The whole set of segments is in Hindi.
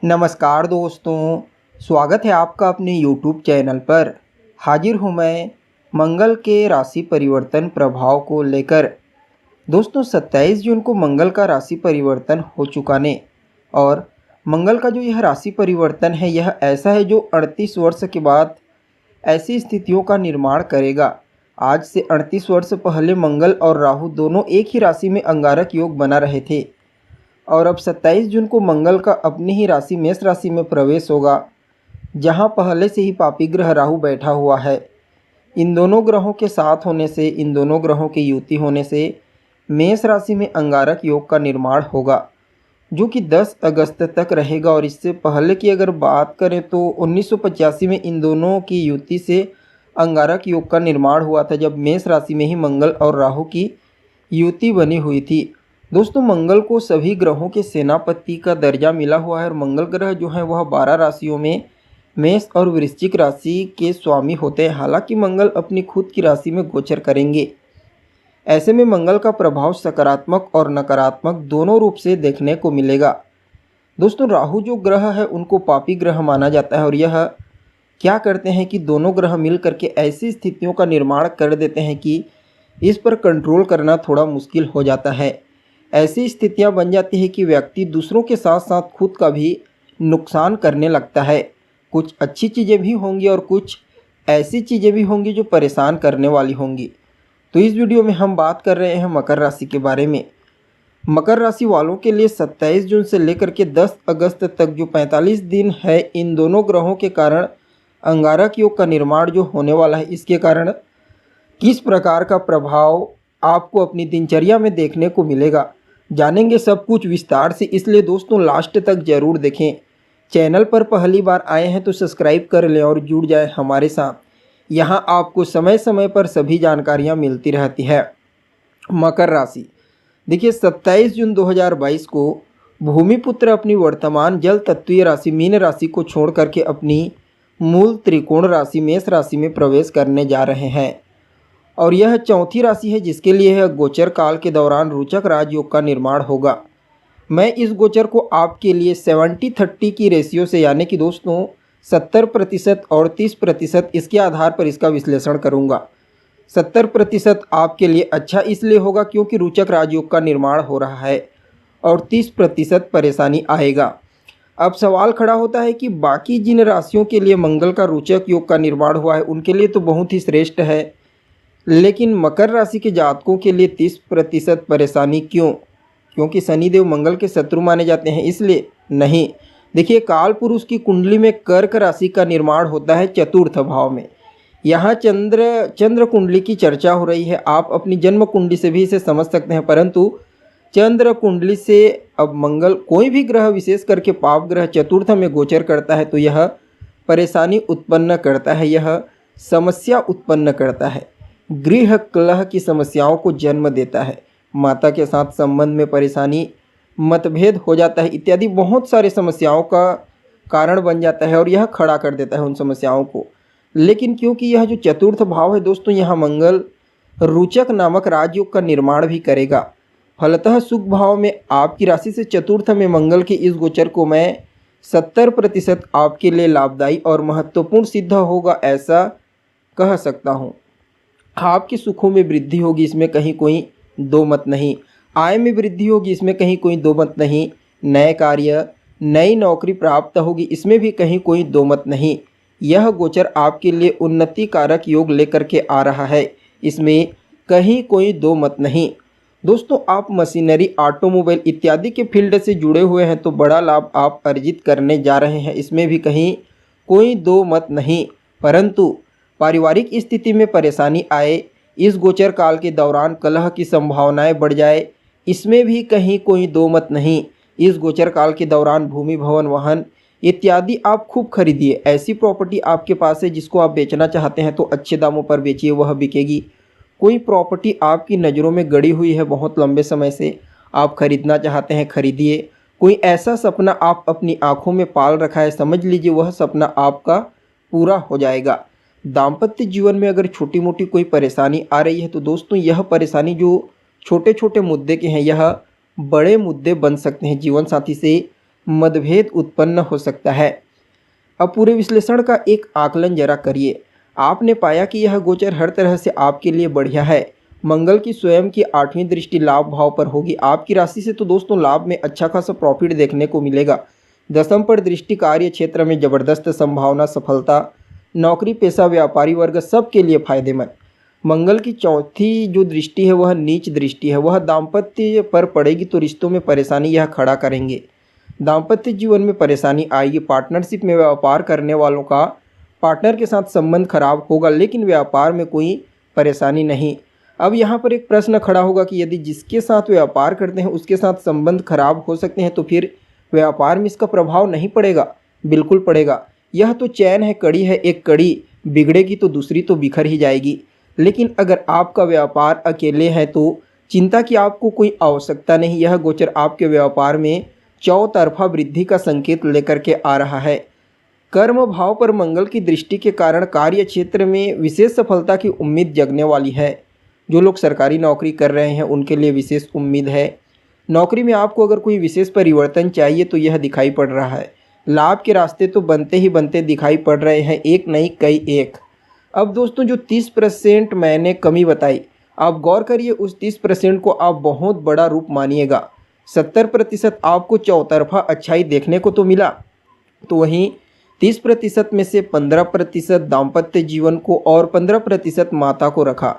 नमस्कार दोस्तों, स्वागत है आपका अपने YouTube चैनल पर। हाजिर हूँ मैं मंगल के राशि परिवर्तन प्रभाव को लेकर। दोस्तों 27 जून को मंगल का राशि परिवर्तन हो चुका ने और मंगल का जो यह राशि परिवर्तन है यह ऐसा है जो 38 वर्ष के बाद ऐसी स्थितियों का निर्माण करेगा। आज से 38 वर्ष पहले मंगल और राहु दोनों एक ही राशि में अंगारक योग बना रहे थे और अब 27 जून को मंगल का अपनी ही राशि मेष राशि में प्रवेश होगा, जहां पहले से ही पापी ग्रह राहु बैठा हुआ है। इन दोनों ग्रहों के साथ होने से, इन दोनों ग्रहों की युति होने से मेष राशि में अंगारक योग का निर्माण होगा, जो कि 10 अगस्त तक रहेगा। और इससे पहले की अगर बात करें तो 1985 में इन दोनों की युति से अंगारक योग का निर्माण हुआ था, जब मेष राशि में ही मंगल और राहु की युति बनी हुई थी। दोस्तों मंगल को सभी ग्रहों के सेनापति का दर्जा मिला हुआ है और मंगल ग्रह जो है वह 12 राशियों में मेष और वृश्चिक राशि के स्वामी होते हैं। हालांकि मंगल अपनी खुद की राशि में गोचर करेंगे। ऐसे में मंगल का प्रभाव सकारात्मक और नकारात्मक दोनों रूप से देखने को मिलेगा। दोस्तों राहु जो ग्रह है उनको पापी ग्रह माना जाता है और यह क्या करते हैं कि दोनों ग्रह मिल करके ऐसी स्थितियों का निर्माण कर देते हैं कि इस पर कंट्रोल करना थोड़ा मुश्किल हो जाता है। ऐसी स्थितियां बन जाती है कि व्यक्ति दूसरों के साथ साथ खुद का भी नुकसान करने लगता है। कुछ अच्छी चीज़ें भी होंगी और कुछ ऐसी चीज़ें भी होंगी जो परेशान करने वाली होंगी। तो इस वीडियो में हम बात कर रहे हैं मकर राशि के बारे में। मकर राशि वालों के लिए 27 जून से लेकर के 10 अगस्त तक जो 45 दिन है, इन दोनों ग्रहों के कारण अंगारक योग का निर्माण जो होने वाला है, इसके कारण किस प्रकार का प्रभाव आपको अपनी दिनचर्या में देखने को मिलेगा, जानेंगे सब कुछ विस्तार से। इसलिए दोस्तों लास्ट तक ज़रूर देखें। चैनल पर पहली बार आए हैं तो सब्सक्राइब कर लें और जुड़ जाएं हमारे साथ। यहां आपको समय समय पर सभी जानकारियां मिलती रहती है। मकर राशि देखिए, 27 जून 2022 को भूमिपुत्र अपनी वर्तमान जल तत्वीय राशि मीन राशि को छोड़ करके अपनी मूल त्रिकोण राशि मेष राशि में प्रवेश करने जा रहे हैं और यह चौथी राशि है जिसके लिए यह गोचर काल के दौरान रोचक राजयोग का निर्माण होगा। मैं इस गोचर को आपके लिए 70-30 की रेशियो से, यानी कि दोस्तों 70% और 30%, इसके आधार पर इसका विश्लेषण करूंगा। 70% आपके लिए अच्छा इसलिए होगा क्योंकि रोचक राजयोग का निर्माण हो रहा है और 30% परेशानी आएगा। अब सवाल खड़ा होता है कि बाकी जिन राशियों के लिए मंगल का रोचक योग का निर्माण हुआ है उनके लिए तो बहुत ही श्रेष्ठ है, लेकिन मकर राशि के जातकों के लिए 30% परेशानी क्यों? क्योंकि शनिदेव मंगल के शत्रु माने जाते हैं, इसलिए नहीं। देखिए काल पुरुष की कुंडली में कर्क राशि का निर्माण होता है चतुर्थ भाव में। यहाँ चंद्र कुंडली की चर्चा हो रही है। आप अपनी जन्म कुंडली से भी इसे समझ सकते हैं, परंतु चंद्र कुंडली से अब मंगल, कोई भी ग्रह विशेष करके पाप ग्रह चतुर्थ में गोचर करता है तो यह परेशानी उत्पन्न करता है, यह समस्या उत्पन्न करता है, गृह कलह की समस्याओं को जन्म देता है, माता के साथ संबंध में परेशानी, मतभेद हो जाता है इत्यादि बहुत सारी समस्याओं का कारण बन जाता है और यह खड़ा कर देता है उन समस्याओं को। लेकिन क्योंकि यह जो चतुर्थ भाव है दोस्तों, यहाँ मंगल रोचक नामक राजयोग का निर्माण भी करेगा। फलतः सुख भाव में आपकी राशि से चतुर्थ में मंगल के इस गोचर को मैं 70% आपके लिए लाभदायी और महत्वपूर्ण सिद्ध होगा, ऐसा कह सकता हूँ। आपके सुखों में वृद्धि होगी, इसमें कहीं कोई दो मत नहीं। आय में वृद्धि होगी, इसमें कहीं कोई दो मत नहीं। नए कार्य, नई नौकरी प्राप्त होगी, इसमें भी कहीं कोई दो मत नहीं। यह गोचर आपके लिए उन्नति कारक योग लेकर के आ रहा है, इसमें कहीं कोई दो मत नहीं। दोस्तों आप मशीनरी, ऑटोमोबाइल इत्यादि के फील्ड से जुड़े हुए हैं तो बड़ा लाभ आप अर्जित करने जा रहे हैं, इसमें भी कहीं कोई दो मत नहीं। परंतु पारिवारिक स्थिति में परेशानी आए, इस गोचर काल के दौरान कलह की संभावनाएं बढ़ जाए, इसमें भी कहीं कोई दो मत नहीं। इस गोचर काल के दौरान भूमि, भवन, वाहन इत्यादि आप खूब खरीदिए। ऐसी प्रॉपर्टी आपके पास है जिसको आप बेचना चाहते हैं तो अच्छे दामों पर बेचिए, वह बिकेगी। कोई प्रॉपर्टी आपकी नज़रों में गड़ी हुई है, बहुत लंबे समय से आप खरीदना चाहते हैं, खरीदिए। कोई ऐसा सपना आप अपनी आँखों में पाल रखा है, समझ लीजिए वह सपना आपका पूरा हो जाएगा। दाम्पत्य जीवन में अगर छोटी मोटी कोई परेशानी आ रही है तो दोस्तों यह परेशानी जो छोटे छोटे मुद्दे के हैं, यह बड़े मुद्दे बन सकते हैं। जीवन साथी से मतभेद उत्पन्न हो सकता है। अब पूरे विश्लेषण का एक आकलन जरा करिए। आपने पाया कि यह गोचर हर तरह से आपके लिए बढ़िया है। मंगल की स्वयं की 8वीं दृष्टि लाभ भाव पर होगी। आपकी राशि से तो दोस्तों लाभ में अच्छा खासा प्रॉफिट देखने को मिलेगा। दसम पर दृष्टि कार्य क्षेत्र में ज़बरदस्त संभावना, सफलता, नौकरी पेशा, व्यापारी वर्ग सबके लिए फायदेमंद। मंगल की चौथी जो दृष्टि है वह नीच दृष्टि है, वह दाम्पत्य पर पड़ेगी तो रिश्तों में परेशानी यह खड़ा करेंगे। दाम्पत्य जीवन में परेशानी आएगी। पार्टनरशिप में व्यापार करने वालों का पार्टनर के साथ संबंध खराब होगा, लेकिन व्यापार में कोई परेशानी नहीं। अब यहाँ पर एक प्रश्न खड़ा होगा कि यदि जिसके साथ व्यापार करते हैं उसके साथ संबंध खराब हो सकते हैं तो फिर व्यापार में इसका प्रभाव नहीं पड़ेगा? बिल्कुल पड़ेगा। यह तो चैन है, कड़ी है, एक कड़ी बिगड़ेगी तो दूसरी तो बिखर ही जाएगी। लेकिन अगर आपका व्यापार अकेले है तो चिंता की आपको कोई आवश्यकता नहीं। यह गोचर आपके व्यापार में चौतरफा वृद्धि का संकेत लेकर के आ रहा है। कर्म भाव पर मंगल की दृष्टि के कारण कार्य क्षेत्र में विशेष सफलता की उम्मीद जगने वाली है। जो लोग सरकारी नौकरी कर रहे हैं उनके लिए विशेष उम्मीद है। नौकरी में आपको अगर कोई विशेष परिवर्तन चाहिए तो यह दिखाई पड़ रहा है। लाभ के रास्ते तो बनते ही बनते दिखाई पड़ रहे हैं, एक नहीं कई एक। अब दोस्तों जो 30% मैंने कमी बताई, आप गौर करिए, उस 30% को आप बहुत बड़ा रूप मानिएगा। 70% आपको चौतरफा अच्छाई देखने को तो मिला, तो वहीं 30% में से 15% दाम्पत्य जीवन को और 15% माता को रखा।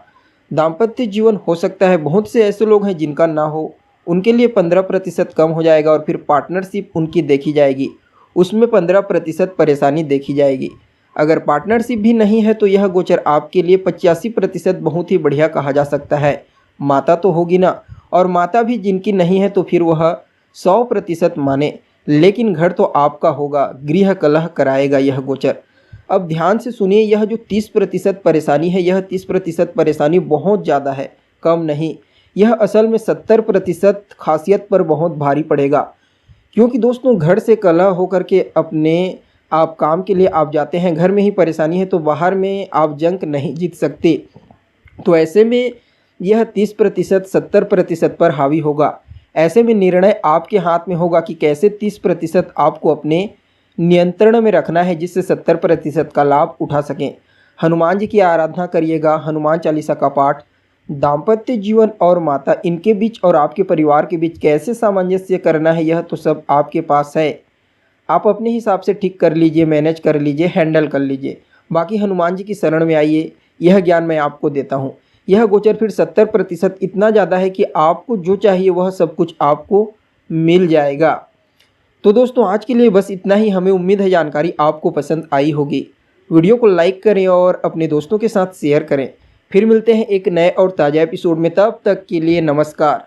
दाम्पत्य जीवन हो सकता है, बहुत से ऐसे लोग हैं जिनका ना हो, उनके लिए 15% कम हो जाएगा और फिर पार्टनरशिप उनकी देखी जाएगी, उसमें 15% परेशानी देखी जाएगी। अगर पार्टनरशिप भी नहीं है तो यह गोचर आपके लिए 85% बहुत ही बढ़िया कहा जा सकता है। माता तो होगी ना, और माता भी जिनकी नहीं है तो फिर वह 100% माने, लेकिन घर तो आपका होगा, गृह कलह कराएगा यह गोचर। अब ध्यान से सुनिए, यह जो 30% परेशानी है, यह 30% परेशानी बहुत ज़्यादा है, कम नहीं। यह असल में 70% खासियत पर बहुत भारी पड़ेगा, क्योंकि दोस्तों घर से कलह होकर के अपने आप काम के लिए आप जाते हैं, घर में ही परेशानी है तो बाहर में आप जंग नहीं जीत सकते। तो ऐसे में यह 30% 70% पर हावी होगा। ऐसे में निर्णय आपके हाथ में होगा कि कैसे 30% आपको अपने नियंत्रण में रखना है जिससे 70% का लाभ उठा सकें। हनुमान जी की आराधना करिएगा, हनुमान चालीसा का पाठ। दाम्पत्य जीवन और माता, इनके बीच और आपके परिवार के बीच कैसे सामंजस्य करना है यह तो सब आपके पास है। आप अपने हिसाब से ठीक कर लीजिए, मैनेज कर लीजिए, हैंडल कर लीजिए। बाकी हनुमान जी की शरण में आइए, यह ज्ञान मैं आपको देता हूँ। यह गोचर फिर 70% इतना ज़्यादा है कि आपको जो चाहिए वह सब कुछ आपको मिल जाएगा। तो दोस्तों आज के लिए बस इतना ही। हमें उम्मीद है जानकारी आपको पसंद आई होगी। वीडियो को लाइक करें और अपने दोस्तों के साथ शेयर करें। फिर मिलते हैं एक नए और ताज़ा एपिसोड में, तब तक के लिए नमस्कार।